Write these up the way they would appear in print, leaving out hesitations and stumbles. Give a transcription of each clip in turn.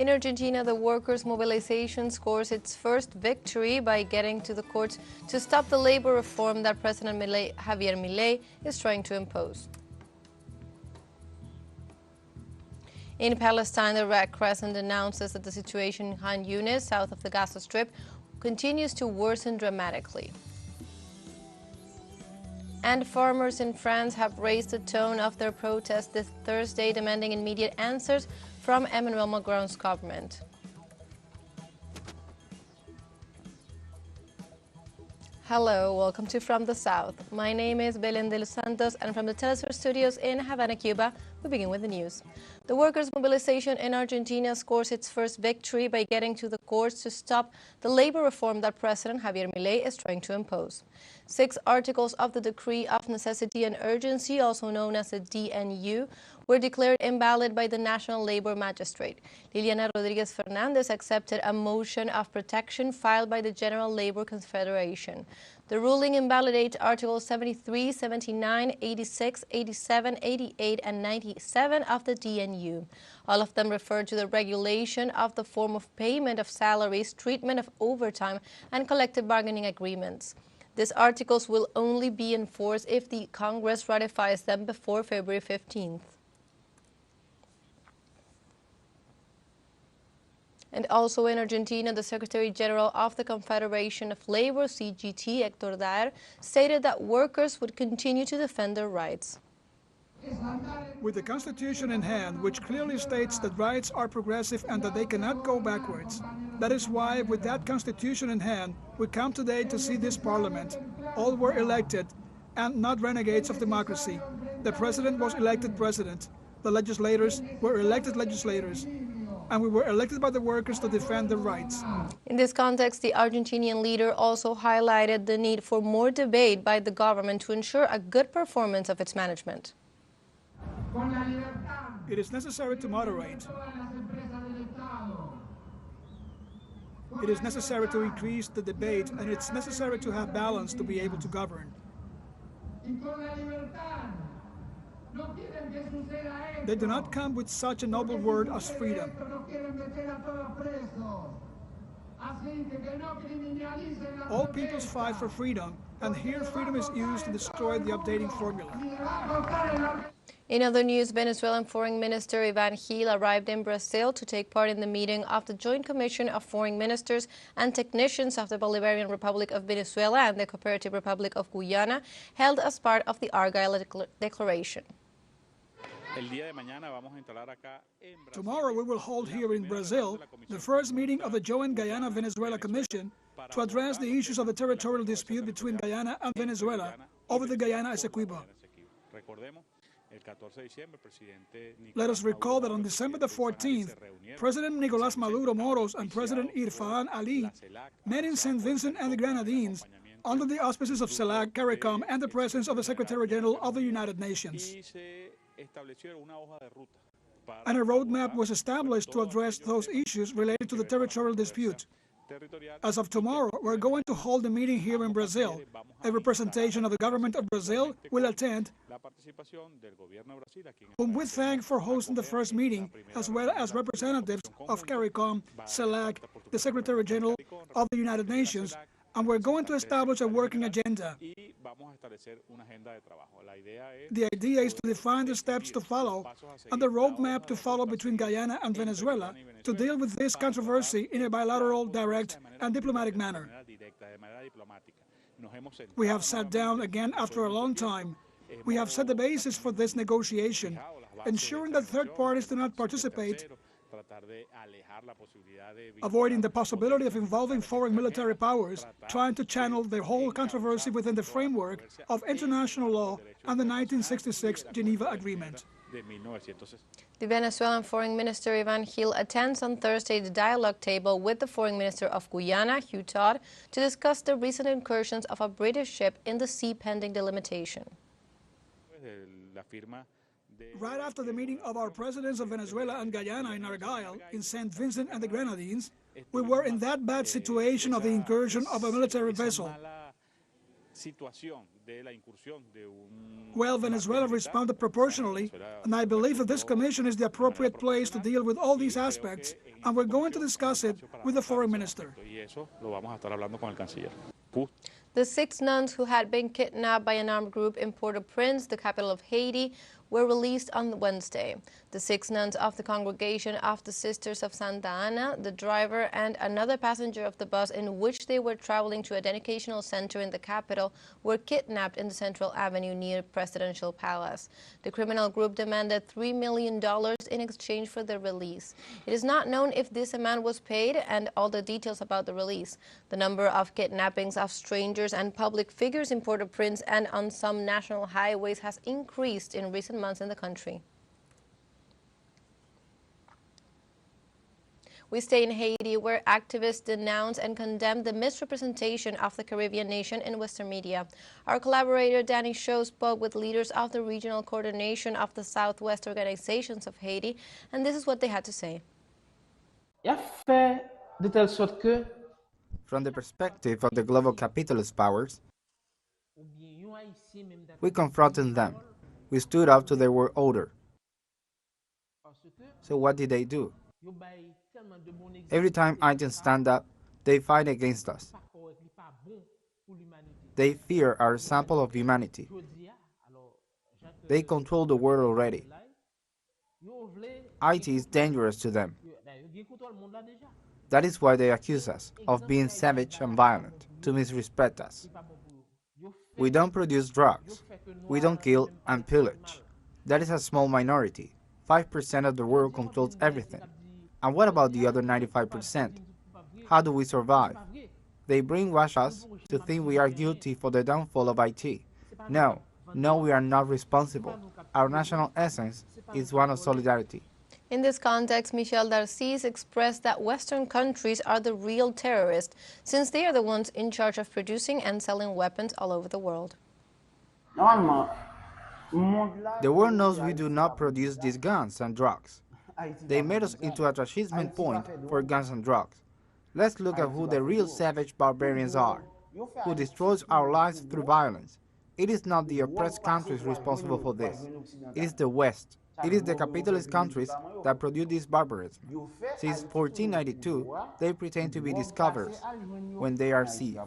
In Argentina, the workers' mobilization scores its first victory by getting to the courts to stop the labor reform that President Javier Milei is trying to impose. In Palestine, the Red Crescent announces that the situation in Khan Yunis, south of the Gaza Strip, continues to worsen dramatically. And farmers in France have raised the tone of their protest this Thursday, demanding immediate answers from Emmanuel Macron's government. Hello, welcome to From the South. My name is Belén de los Santos, and from the TeleSUR studios in Havana, Cuba, we begin with the news. The workers' mobilization in Argentina scores its first victory by getting to the courts to stop the labor reform that President Javier Milei is trying to impose. 6 articles of the Decree of Necessity and Urgency, also known as the DNU, were declared invalid by the National Labor Magistrate. Liliana Rodriguez Fernandez accepted a motion of protection filed by the General Labor Confederation. The ruling invalidates Articles 73, 79, 86, 87, 88, and 97 of the DNU. All of them refer to the regulation of the form of payment of salaries, treatment of overtime, and collective bargaining agreements. These articles will only be enforced if the Congress ratifies them before February 15th. And also in Argentina, the Secretary General of the Confederation of Labor, CGT, Héctor Daer, stated that workers would continue to defend their rights. With the Constitution in hand, which clearly states that rights are progressive and that they cannot go backwards. That is why, with that Constitution in hand, we come today to see this Parliament. All were elected and not renegades of democracy. The President was elected President. The legislators were elected legislators. And we were elected by the workers to defend their rights. In this context, the Argentinian leader also highlighted the need for more debate by the government to ensure a good performance of its management. It is necessary to moderate. It is necessary to increase the debate, and it's necessary to have balance to be able to govern. They do not come with such a noble word as freedom. All peoples fight for freedom, and here freedom is used to destroy the updating formula. In other news, Venezuelan Foreign Minister Iván Gil arrived in Brazil to take part in the meeting of the Joint Commission of Foreign Ministers and Technicians of the Bolivarian Republic of Venezuela and the Cooperative Republic of Guyana, held as part of the Argyle Declaration. Tomorrow we will hold here in Brazil the first meeting of the Joint Guyana-Venezuela Commission to address the issues of the territorial dispute between Guyana and Venezuela over the Guyana Essequibo. Let us recall that on December the 14th, President Nicolás Maduro Moros and President Irfaan Ali met in St. Vincent and the Grenadines under the auspices of CELAC, CARICOM, and the presence of the Secretary General of the United Nations. And a roadmap was established to address those issues related to the territorial dispute. As of tomorrow, we're going to hold a meeting here in Brazil. A representation of the government of Brazil will attend, whom we thank for hosting the first meeting, as well as representatives of CARICOM, CELAC, the Secretary General of the United Nations, and we're going to establish a working agenda. The idea is to define the steps to follow and the roadmap to follow between Guyana and Venezuela to deal with this controversy in a bilateral, direct, and diplomatic manner. We have sat down again after a long time. We have set the basis for this negotiation, ensuring that third parties do not participate, avoiding the possibility of involving foreign military powers, trying to channel the whole controversy within the framework of international law and the 1966 Geneva Agreement. The Venezuelan Foreign Minister Iván Gil attends on Thursday the dialogue table with the Foreign Minister of Guyana, Hugh Todd, to discuss the recent incursions of a British ship in the sea pending delimitation. Right after the meeting of our presidents of Venezuela and Guyana in Argyle, in St. Vincent and the Grenadines, we were in that bad situation of the incursion of a military vessel. Well, Venezuela responded proportionally, and I believe that this commission is the appropriate place to deal with all these aspects, and we're going to discuss it with the foreign minister. The 6 nuns who had been kidnapped by an armed group in Port-au-Prince, the capital of Haiti, were released on Wednesday. The 6 nuns of the Congregation of the Sisters of Santa Ana, the driver, and another passenger of the bus in which they were traveling to a educational center in the capital were kidnapped in the Central Avenue near Presidential Palace. The criminal group demanded $3 million in exchange for their release. It is not known if this amount was paid and all the details about the release. The number of kidnappings of strangers and public figures in Port-au-Prince and on some national highways has increased in recent months in the country. We stay in Haiti, where activists denounce and condemn the misrepresentation of the Caribbean nation in Western media. Our collaborator Danny Shaw spoke with leaders of the regional coordination of the Southwest organizations of Haiti, and this is what they had to say. From the perspective of the global capitalist powers, we confronted them. We stood up to their word order. So what did they do? Every time Haitians stand up, they fight against us. They fear our sample of humanity. They control the world already. Haiti is dangerous to them. That is why they accuse us of being savage and violent, to misrespect us. We don't produce drugs. We don't kill and pillage. That is a small minority. 5% of the world controls everything. And what about the other 95%? How do we survive? They brainwash us to think we are guilty for the downfall of Haiti. No, we are not responsible. Our national essence is one of solidarity. In this context, Michel Darcís expressed that Western countries are the real terrorists, since they are the ones in charge of producing and selling weapons all over the world. The world knows we do not produce these guns and drugs. They made us into a transshipment point for guns and drugs. Let's look at who the real savage barbarians are, who destroys our lives through violence. It is not the oppressed countries responsible for this. It is the West. It is the capitalist countries that produce this barbarism. Since 1492, they pretend to be discoverers when they are seized.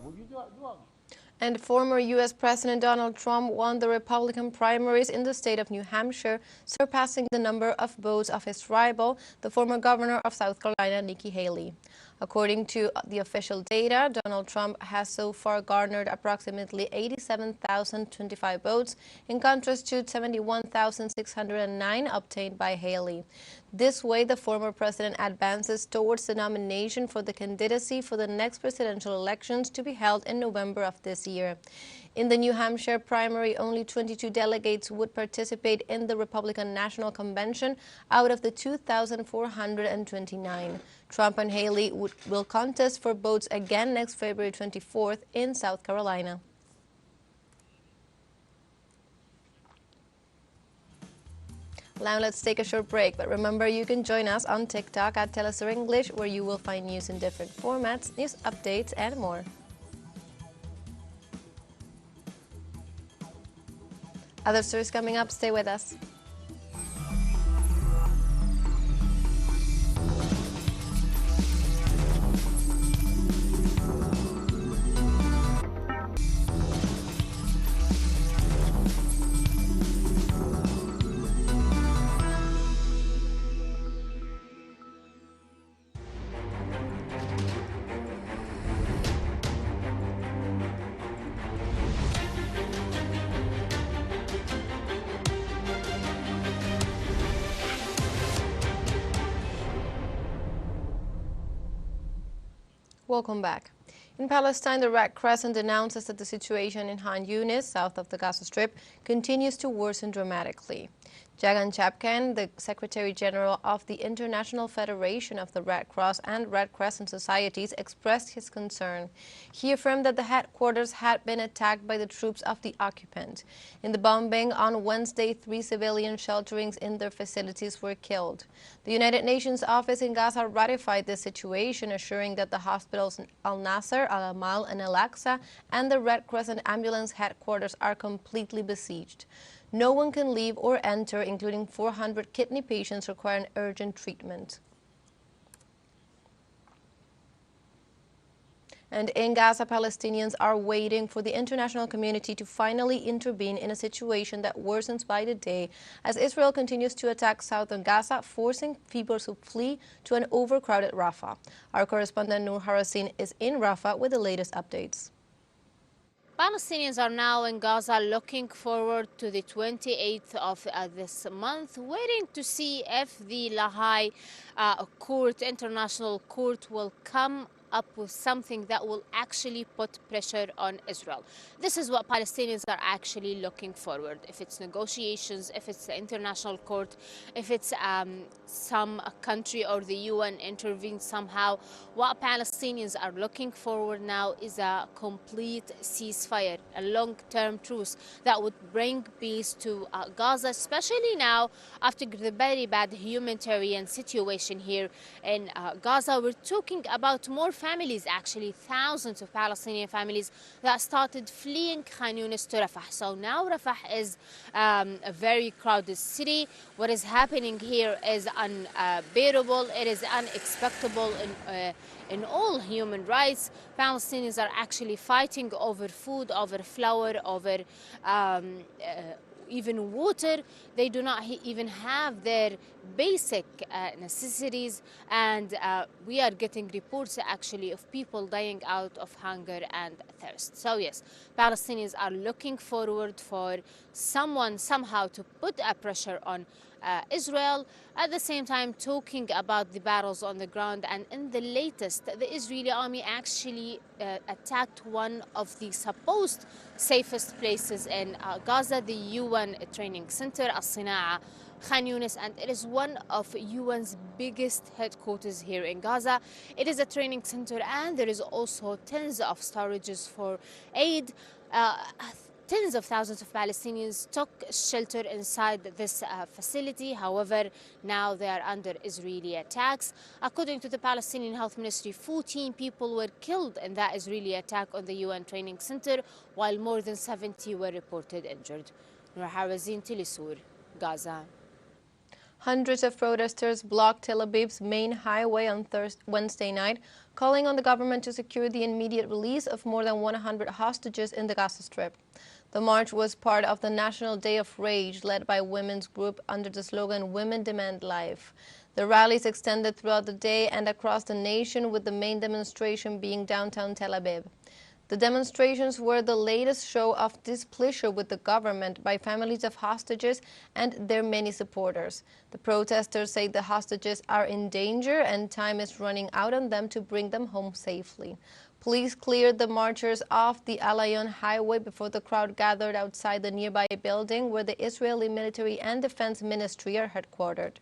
And former U.S. President Donald Trump won the Republican primaries in the state of New Hampshire, surpassing the number of votes of his rival, the former governor of South Carolina, Nikki Haley. According to the official data, Donald Trump has so far garnered approximately 87,025 votes, in contrast to 71,609 obtained by Haley. This way, the former president advances towards the nomination for the candidacy for the next presidential elections to be held in November of this year. In the New Hampshire primary, only 22 delegates would participate in the Republican National Convention out of the 2,429. Trump and Haley will contest for votes again next February 24th in South Carolina. Now let's take a short break, but remember you can join us on TikTok at TeleSUR English, where you will find news in different formats, news updates, and more. Other stories coming up. Stay with us. Welcome back. In Palestine, the Red Crescent announces that the situation in Han Yunis, south of the Gaza Strip, continues to worsen dramatically. Jagan Chapkan, the Secretary General of the International Federation of the Red Cross and Red Crescent Societies, expressed his concern. He affirmed that the headquarters had been attacked by the troops of the occupant. In the bombing on Wednesday, 3 civilian shelterings in their facilities were killed. The United Nations office in Gaza ratified this situation, assuring that the hospitals Al-Nasser, Al-Amal, and Al-Aqsa and the Red Crescent ambulance headquarters are completely besieged. No one can leave or enter, including 400 kidney patients requiring urgent treatment. And in Gaza, Palestinians are waiting for the international community to finally intervene in a situation that worsens by the day as Israel continues to attack southern Gaza, forcing people to flee to an overcrowded Rafah. Our correspondent Noor Harasin is in Rafah with the latest updates. Palestinians are now in Gaza looking forward to the 28th of this month, waiting to see if the Lahai International Court will come up with something that will actually put pressure on Israel. This is what Palestinians are actually looking forward. If it's negotiations, if it's the international court, if it's some country or the UN intervenes somehow, what Palestinians are looking forward now is a complete ceasefire, a long-term truce that would bring peace to Gaza, especially now after the very bad humanitarian situation here in Gaza. We're talking about more families, actually thousands of Palestinian families that started fleeing Khan Yunis to Rafah. So now Rafah is a very crowded city. What is happening here is unbearable. It is unacceptable in all human rights. Palestinians are actually fighting over food, over flour, over even water. They do not even have their basic necessities, and we are getting reports actually of people dying out of hunger and thirst. So yes, Palestinians are looking forward for someone somehow to put a pressure on Israel, at the same time talking about the battles on the ground. And in the latest, the Israeli army actually attacked one of the supposed safest places in Gaza, the UN training center, Al-Sina'a, Khan Yunis, and it is one of UN's biggest headquarters here in Gaza. It is a training center, and there is also tens of storages for aid. Tens of thousands of Palestinians took shelter inside this facility. However, now they are under Israeli attacks. According to the Palestinian Health Ministry, 14 people were killed in that Israeli attack on the UN training center, while more than 70 were reported injured. Noor Harasin, TeleSUR, Gaza. Hundreds of protesters blocked Tel Aviv's main highway on Wednesday night, calling on the government to secure the immediate release of more than 100 hostages in the Gaza Strip. The march was part of the National Day of Rage led by women's group under the slogan "Women Demand Life." The rallies extended throughout the day and across the nation, with the main demonstration being downtown Tel Aviv. The demonstrations were the latest show of displeasure with the government by families of hostages and their many supporters. The protesters say the hostages are in danger and time is running out on them to bring them home safely. Police cleared the marchers off the Al-Ayan highway before the crowd gathered outside the nearby building where the Israeli Military and Defense Ministry are headquartered.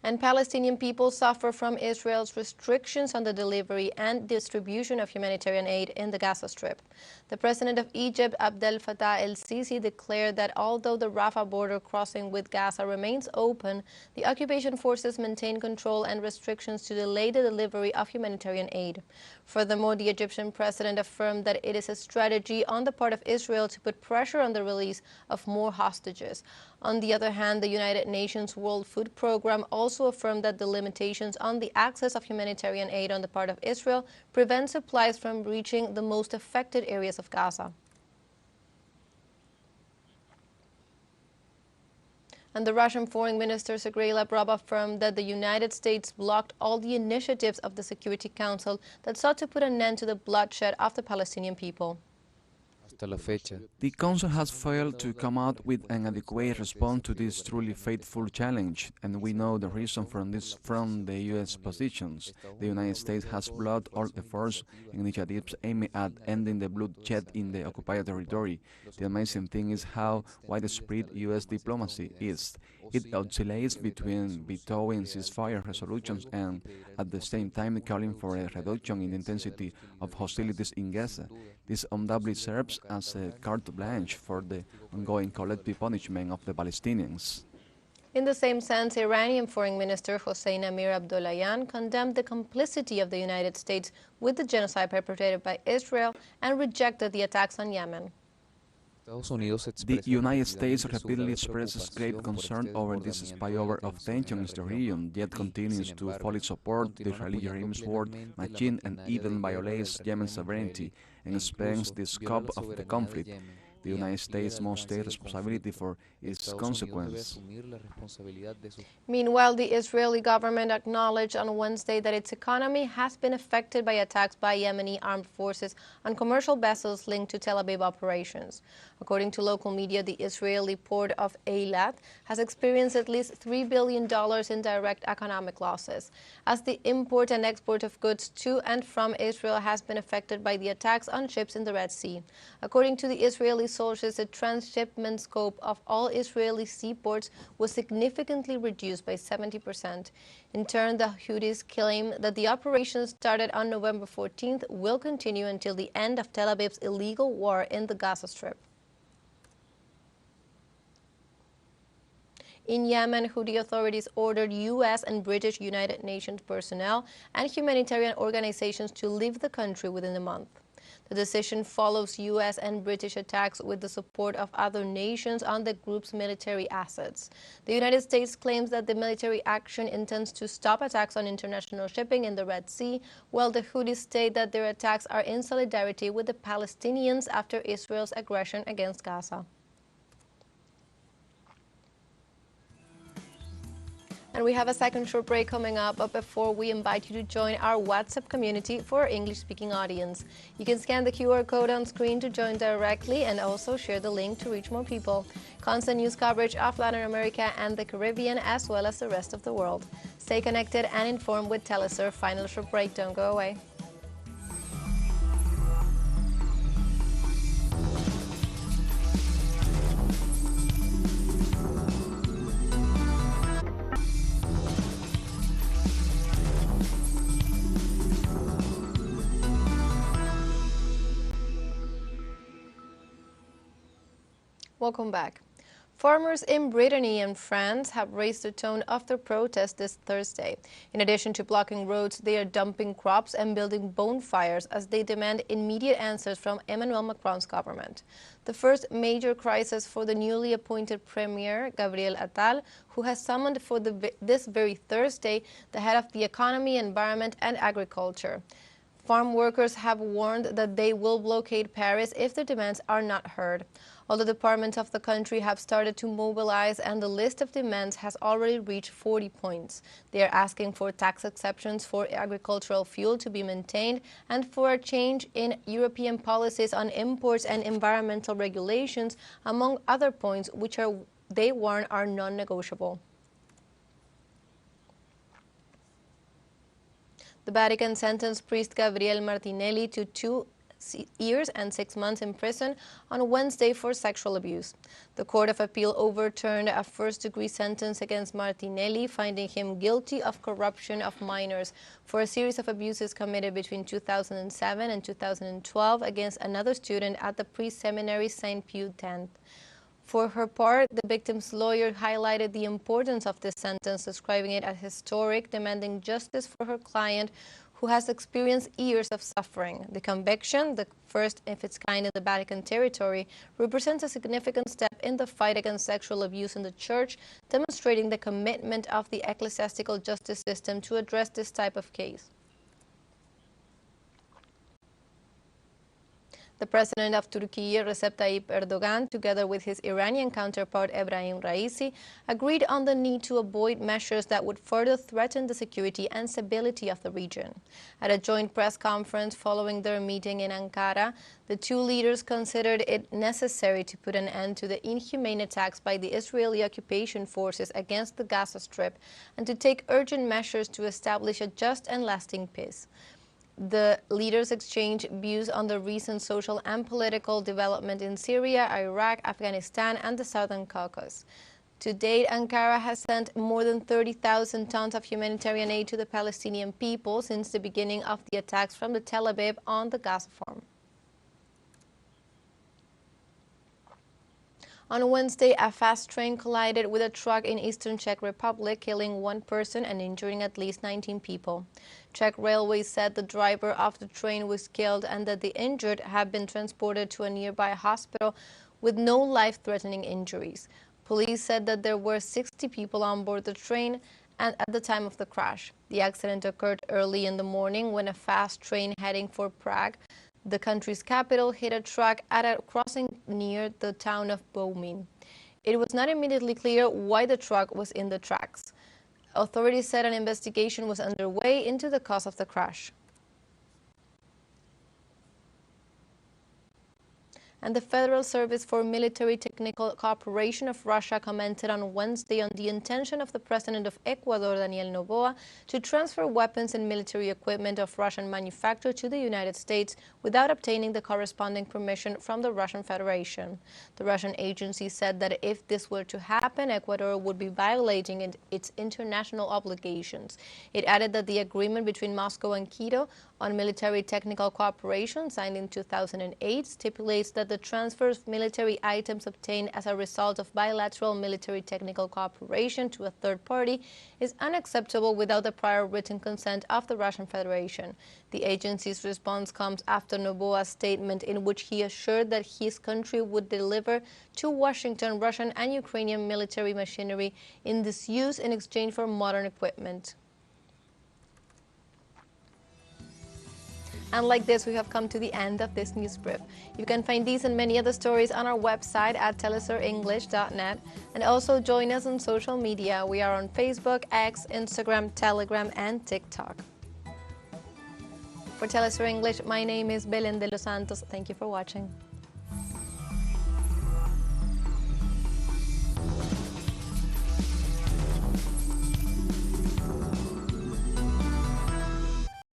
And Palestinian people suffer from Israel's restrictions on the delivery and distribution of humanitarian aid in the Gaza Strip. The president of Egypt, Abdel Fattah el-Sisi, declared that although the Rafah border crossing with Gaza remains open, the occupation forces maintain control and restrictions to delay the delivery of humanitarian aid. Furthermore, the Egyptian president affirmed that it is a strategy on the part of Israel to put pressure on the release of more hostages. On the other hand, the United Nations World Food Programme also affirmed that the limitations on the access of humanitarian aid on the part of Israel prevent supplies from reaching the most affected areas of Gaza. And the Russian Foreign Minister Sergei Lavrov affirmed that the United States blocked all the initiatives of the Security Council that sought to put an end to the bloodshed of the Palestinian people. The Council has failed to come out with an adequate response to this truly fateful challenge, and we know the reason from this from the U.S. positions. The United States has blocked all efforts and initiatives aimed at ending the bloodshed in the occupied territory. The amazing thing is how widespread U.S. diplomacy is. It oscillates between vetoing ceasefire resolutions and, at the same time, calling for a reduction in the intensity of hostilities in Gaza. This undoubtedly serves as a carte blanche for the ongoing collective punishment of the Palestinians. In the same sense, Iranian Foreign Minister Hossein Amir-Abdollahian condemned the complicity of the United States with the genocide perpetrated by Israel and rejected the attacks on Yemen. The United States repeatedly expresses great concern over this spillover of tension in the region, yet continues to fully support the Israeli regime's war machine and even violates Yemen's sovereignty and expands the scope of the conflict. The United States must take responsibility for its consequences. Meanwhile, the Israeli government acknowledged on Wednesday that its economy has been affected by attacks by Yemeni armed forces on commercial vessels linked to Tel Aviv operations. According to local media, the Israeli port of Eilat has experienced at least $3 billion in direct economic losses, as the import and export of goods to and from Israel has been affected by the attacks on ships in the Red Sea. According to the Israeli sources, the transshipment scope of all Israeli seaports was significantly reduced by 70%. In turn, the Houthis claim that the operation started on November 14th will continue until the end of Tel Aviv's illegal war in the Gaza Strip. In Yemen, Houthi authorities ordered U.S. and British United Nations personnel and humanitarian organizations to leave the country within a month. The decision follows U.S. and British attacks with the support of other nations on the group's military assets. The United States claims that the military action intends to stop attacks on international shipping in the Red Sea, while the Houthis state that their attacks are in solidarity with the Palestinians after Israel's aggression against Gaza. And we have a second short break coming up, but before we invite you to join our WhatsApp community for our English-speaking audience. You can scan the QR code on screen to join directly and also share the link to reach more people. Constant news coverage of Latin America and the Caribbean, as well as the rest of the world. Stay connected and informed with TeleSUR. Final short break. Don't go away. Welcome back. Farmers in Brittany and France have raised the tone of their protest this Thursday. In addition to blocking roads, they are dumping crops and building bonfires as they demand immediate answers from Emmanuel Macron's government. The first major crisis for the newly appointed Premier, Gabriel Attal, who has summoned for this very Thursday the head of the economy, environment and agriculture. Farm workers have warned that they will blockade Paris if their demands are not heard. All the departments of the country have started to mobilize, and the list of demands has already reached 40 points. They are asking for tax exceptions for agricultural fuel to be maintained and for a change in European policies on imports and environmental regulations, among other points which they warn are non-negotiable. The Vatican sentenced priest Gabriel Martinelli to 2 years and 6 months in prison on Wednesday for sexual abuse. The Court of Appeal overturned a first-degree sentence against Martinelli, finding him guilty of corruption of minors for a series of abuses committed between 2007 and 2012 against another student at the pre-seminary St. Pio X. For her part, the victim's lawyer highlighted the importance of this sentence, describing it as historic, demanding justice for her client, who has experienced years of suffering. The conviction, the first of its kind in the Vatican territory, represents a significant step in the fight against sexual abuse in the Church, demonstrating the commitment of the ecclesiastical justice system to address this type of case. The president of Turkey, Recep Tayyip Erdogan, together with his Iranian counterpart Ebrahim Raisi, agreed on the need to avoid measures that would further threaten the security and stability of the region. At a joint press conference following their meeting in Ankara, the two leaders considered it necessary to put an end to the inhumane attacks by the Israeli occupation forces against the Gaza Strip and to take urgent measures to establish a just and lasting peace. The leaders exchanged views on the recent social and political development in Syria, Iraq, Afghanistan, and the Southern Caucasus. To date, Ankara has sent more than 30,000 tons of humanitarian aid to the Palestinian people since the beginning of the attacks from the Tel Aviv on the Gaza farm. On Wednesday, a fast train collided with a truck in eastern Czech Republic, killing one person and injuring at least 19 people. Czech Railways said the driver of the train was killed and that the injured have been transported to a nearby hospital with no life-threatening injuries. Police said that there were 60 people on board the train and at the time of the crash. The accident occurred early in the morning when a fast train heading for Prague, the country's capital, hit a truck at a crossing near the town of Bohumín. It was not immediately clear why the truck was in the tracks. Authorities said an investigation was underway into the cause of the crash. And the Federal Service for Military Technical Cooperation of Russia commented on Wednesday on the intention of the president of Ecuador, Daniel Noboa, to transfer weapons and military equipment of Russian manufacture to the United States without obtaining the corresponding permission from the Russian Federation. The Russian agency said that if this were to happen, Ecuador would be violating its international obligations. It added that the agreement between Moscow and Quito on military technical cooperation, signed in 2008, stipulates that the transfer of military items obtained as a result of bilateral military technical cooperation to a third party is unacceptable without the prior written consent of the Russian Federation. The agency's response comes after Noboa's statement in which he assured that his country would deliver to Washington Russian and Ukrainian military machinery in disuse in exchange for modern equipment. And like this, we have come to the end of this news brief. You can find these and many other stories on our website at telesurenglish.net, and also join us on social media. We are on Facebook, X, Instagram, Telegram, and TikTok. For TeleSUR English, my name is Belén de los Santos. Thank you for watching.